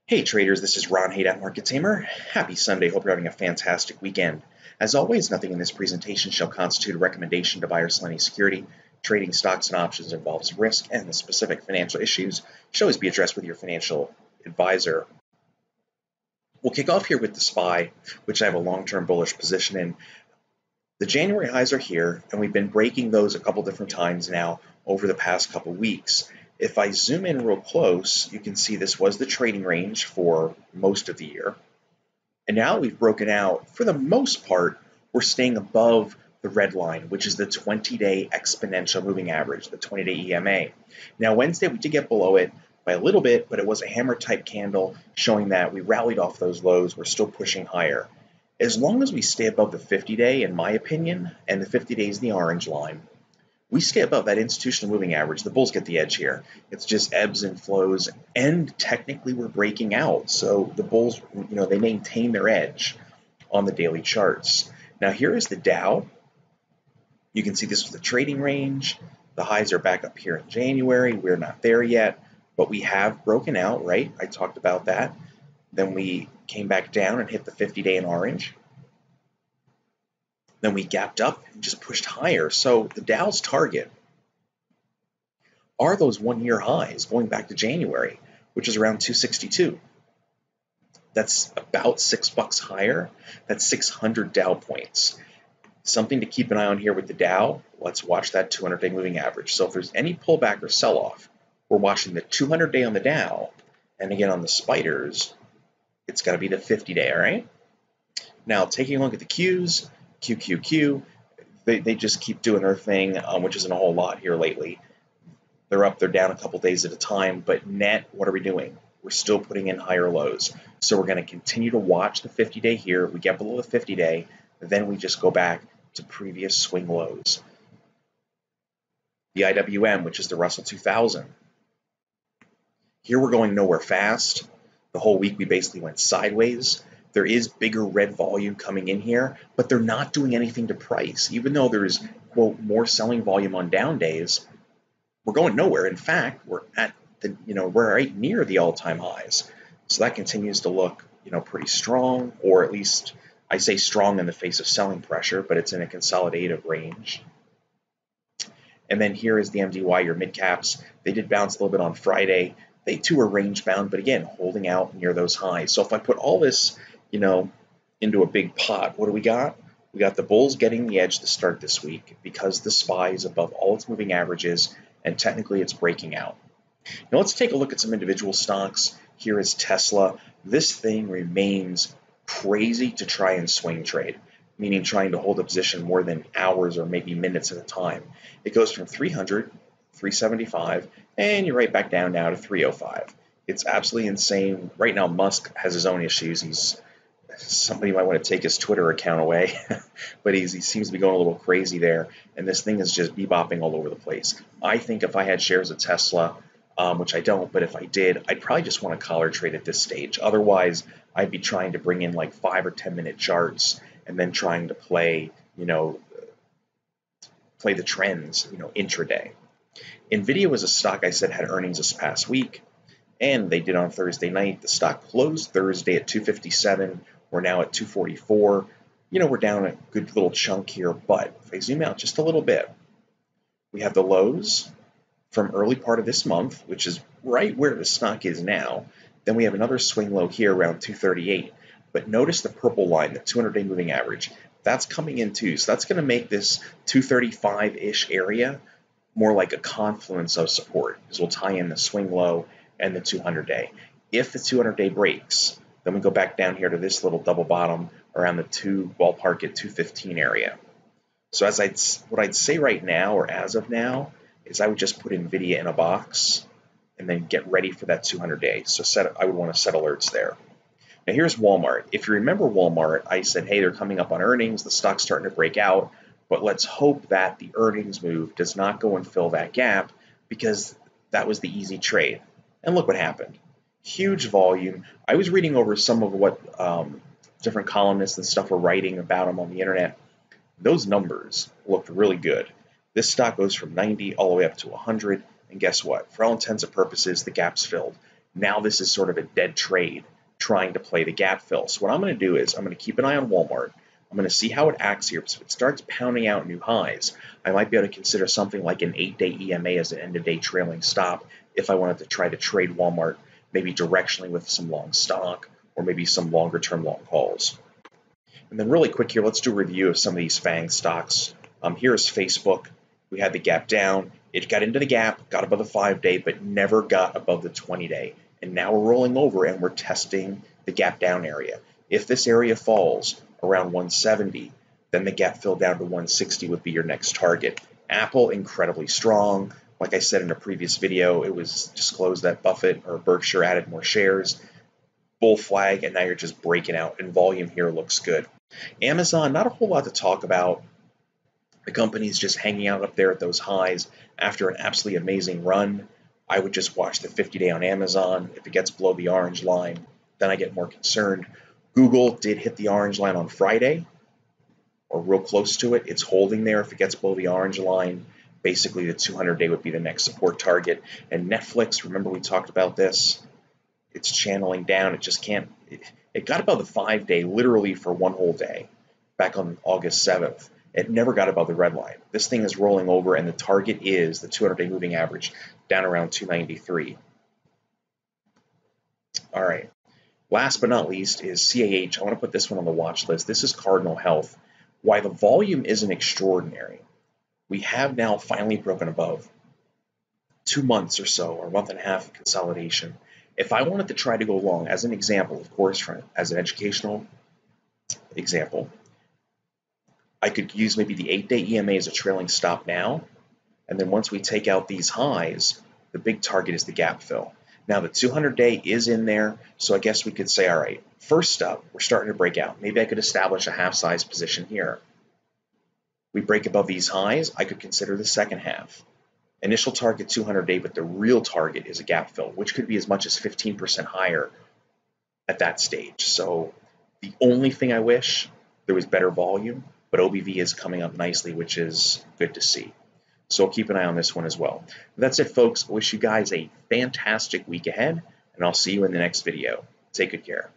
Hey traders, this is Ron Haidt at Market Tamer. Happy Sunday. Hope you're having a fantastic weekend. As always, nothing in this presentation shall constitute a recommendation to buy or sell any security. Trading stocks and options involves risk, and the specific financial issues should always be addressed with your financial advisor. We'll kick off here with the SPY, which I have a long-term bullish position in. The January highs are here, and we've been breaking those a couple different times now over the past couple weeks. If I zoom in real close, you can see this was the trading range for most of the year. And now we've broken out, for the most part, we're staying above the red line, which is the 20-day exponential moving average, the 20-day EMA. Now Wednesday we did get below it by a little bit, but it was a hammer type candle showing that we rallied off those lows. We're still pushing higher. As long as we stay above the 50-day, in my opinion, and the 50 days the orange line, we stay above that institutional moving average. The bulls get the edge here. It's just ebbs and flows, and technically we're breaking out. So the bulls, they maintain their edge on the daily charts. Now here is the Dow. You can see this was the trading range. The highs are back up here in January. We're not there yet, but we have broken out, right? I talked about that. Then we came back down and hit the 50-day in orange. Then we gapped up and just pushed higher. So the Dow's target are those one-year highs going back to January, which is around 262. That's about $6 higher. That's 600 Dow points. Something to keep an eye on here with the Dow. Let's watch that 200-day moving average. So if there's any pullback or sell-off, we're watching the 200-day on the Dow. And again, on the spiders, it's got to be the 50-day, all right? Now, taking a look at the Qs, QQQ, they just keep doing their thing, which isn't a whole lot here lately. They're up, they're down a couple days at a time, but net, what are we doing? We're still putting in higher lows. So we're going to continue to watch the 50-day here. We get below the 50-day, then we just go back to previous swing lows. The IWM, which is the Russell 2000. Here we're going nowhere fast. The whole week we basically went sideways. There is bigger red volume coming in here, but they're not doing anything to price. Even though there's, quote, more selling volume on down days, we're going nowhere. In fact, we're at the, we're right near the all-time highs. So that continues to look, pretty strong, or at least I say strong in the face of selling pressure, but it's in a consolidative range. And then here is the MDY, your mid caps. They did bounce a little bit on Friday. They too are range bound, but again, holding out near those highs. So if I put all this, into a big pot, what do we got? We got the bulls getting the edge to start this week because the SPY is above all its moving averages, and technically it's breaking out. Now let's take a look at some individual stocks. Here is Tesla. This thing remains crazy to try and swing trade, meaning trying to hold a position more than hours or maybe minutes at a time. It goes from 300, 375, and you're right back down now to 305. It's absolutely insane. Right now, Musk has his own issues. Somebody might want to take his Twitter account away, but he seems to be going a little crazy there, and this thing is just bebopping all over the place. I think if I had shares of Tesla, which I don't, but if I did, I'd probably just want to collar trade at this stage. Otherwise, I'd be trying to bring in like 5 or 10 minute charts and then trying to play, play the trends, intraday. NVDA was a stock I said had earnings this past week, and they did on Thursday night. The stock closed Thursday at 257. We're now at 244. We're down a good little chunk here, but if I zoom out just a little bit, we have the lows from early part of this month, which is right where the stock is now. Then we have another swing low here around 238. But notice the purple line, the 200-day moving average. That's coming in too. So that's going to make this 235-ish area more like a confluence of support, because we'll tie in the swing low and the 200-day. If the 200-day breaks, then we go back down here to this little double bottom around the ballpark at 215 area. So what I'd say right now, or as of now, is I would just put NVIDIA in a box and then get ready for that 200-day. So I would want to set alerts there. Now here's Walmart. If you remember Walmart, I said, hey, they're coming up on earnings. The stock's starting to break out. But let's hope that the earnings move does not go and fill that gap, because that was the easy trade. And look what happened. Huge volume. I was reading over some of what different columnists and stuff were writing about them on the internet. Those numbers looked really good. This stock goes from 90 all the way up to 100. And guess what? For all intents and purposes, the gap's filled. Now this is sort of a dead trade trying to play the gap fill. So what I'm going to do is I'm going to keep an eye on Walmart. I'm going to see how it acts here. So if it starts pounding out new highs, I might be able to consider something like an 8-day EMA as an end-of-day trailing stop if I wanted to try to trade Walmart, maybe directionally with some long stock or maybe some longer-term long calls. And then really quick here, let's do a review of some of these FANG stocks. Here's Facebook. We had the gap down. It got into the gap, got above the 5-day, but never got above the 20-day. And now we're rolling over and we're testing the gap down area. If this area falls around 170, then the gap fill down to 160 would be your next target. Apple, incredibly strong. Like I said in a previous video, it was disclosed that Buffett or Berkshire added more shares. Bull flag, and now you're just breaking out, and volume here looks good. Amazon, not a whole lot to talk about. The company's just hanging out up there at those highs after an absolutely amazing run. I would just watch the 50-day on Amazon. If it gets below the orange line, then I get more concerned. Google did hit the orange line on Friday, or real close to it. It's holding there. If it gets below the orange line, basically the 200-day would be the next support target. And Netflix, remember we talked about this? It's channeling down. It just can't. It got above the 5-day literally for one whole day back on August 7th. It never got above the red line. This thing is rolling over, and the target is the 200-day moving average down around 293. All right. Last but not least is CAH. I want to put this one on the watch list. This is Cardinal Health. Why the volume isn't extraordinary, we have now finally broken above 2 months or so, or a month and a half of consolidation. If I wanted to try to go long, as an example, of course, as an educational example, I could use maybe the 8-day EMA as a trailing stop now, and then once we take out these highs, the big target is the gap fill. Now the 200-day is in there, so I guess we could say, all right, first up, we're starting to break out. Maybe I could establish a half-size position here. We break above these highs, I could consider the second half. Initial target 200-day, but the real target is a gap fill, which could be as much as 15% higher at that stage. So the only thing I wish, there was better volume, but OBV is coming up nicely, which is good to see. So I'll keep an eye on this one as well. That's it, folks. I wish you guys a fantastic week ahead, and I'll see you in the next video. Take good care.